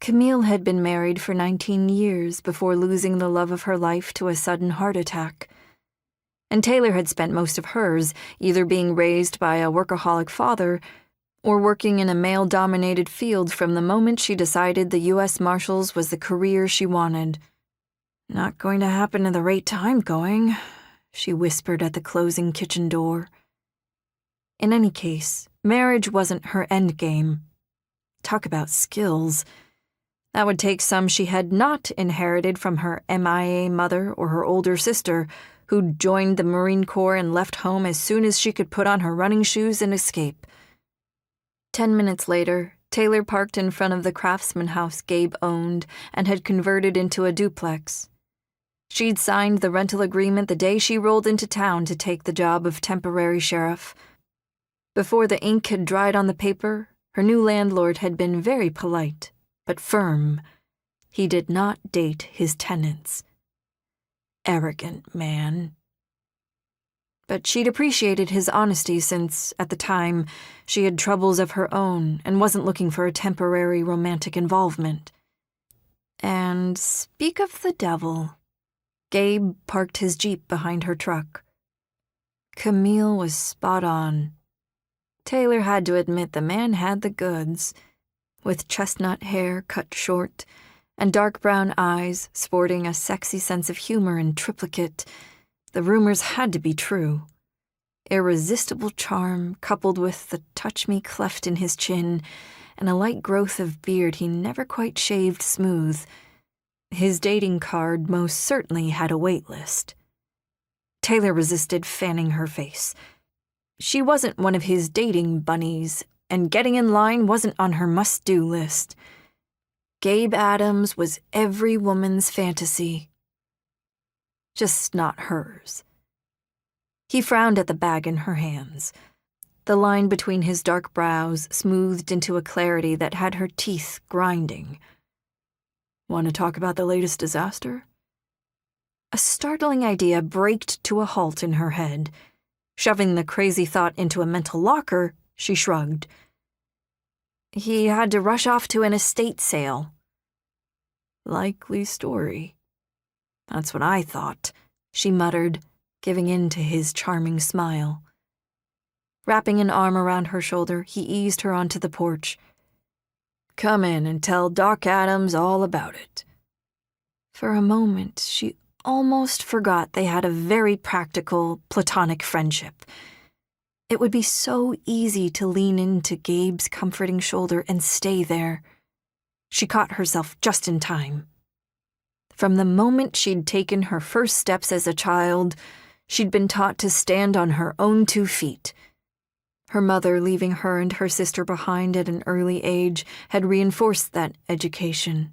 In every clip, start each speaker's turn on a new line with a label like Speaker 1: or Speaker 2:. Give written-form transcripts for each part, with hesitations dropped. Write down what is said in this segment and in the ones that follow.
Speaker 1: Camille had been married for 19 years before losing the love of her life to a sudden heart attack. And Taylor had spent most of hers either being raised by a workaholic father or working in a male-dominated field from the moment she decided the U.S. Marshals was the career she wanted. "Not going to happen at the rate I'm going," she whispered at the closing kitchen door. In any case, marriage wasn't her endgame. Talk about skills. That would take some she had not inherited from her MIA mother or her older sister, who'd joined the Marine Corps and left home as soon as she could put on her running shoes and escape. 10 minutes later, Taylor parked in front of the craftsman house Gabe owned and had converted into a duplex. She'd signed the rental agreement the day she rolled into town to take the job of temporary sheriff. Before the ink had dried on the paper, her new landlord had been very polite, but firm. He did not date his tenants. Arrogant man. But she'd appreciated his honesty since, at the time, she had troubles of her own and wasn't looking for a temporary romantic involvement. And speak of the devil, Gabe parked his Jeep behind her truck. Camille was spot on. Taylor had to admit the man had the goods. With chestnut hair cut short and dark brown eyes sporting a sexy sense of humor in triplicate, the rumors had to be true. Irresistible charm coupled with the touch-me cleft in his chin and a light growth of beard he never quite shaved smooth. His dating card most certainly had a wait list. Taylor resisted fanning her face. She wasn't one of his dating bunnies, and getting in line wasn't on her must-do list. Gabe Adams was every woman's fantasy. Just not hers. He frowned at the bag in her hands. The line between his dark brows smoothed into a clarity that had her teeth grinding. "Want to talk about the latest disaster?" A startling idea braked to a halt in her head. Shoving the crazy thought into a mental locker, she shrugged. "He had to rush off to an estate sale." "Likely story." "That's what I thought," she muttered, giving in to his charming smile. Wrapping an arm around her shoulder, he eased her onto the porch. "Come in and tell Doc Adams all about it." For a moment, she almost forgot they had a very practical, platonic friendship. It would be so easy to lean into Gabe's comforting shoulder and stay there. She caught herself just in time. From the moment she'd taken her first steps as a child, she'd been taught to stand on her own 2 feet. Her mother, leaving her and her sister behind at an early age, had reinforced that education.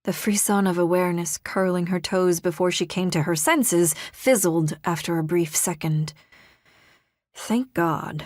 Speaker 1: The frisson of awareness curling her toes before she came to her senses fizzled after a brief second. Thank God,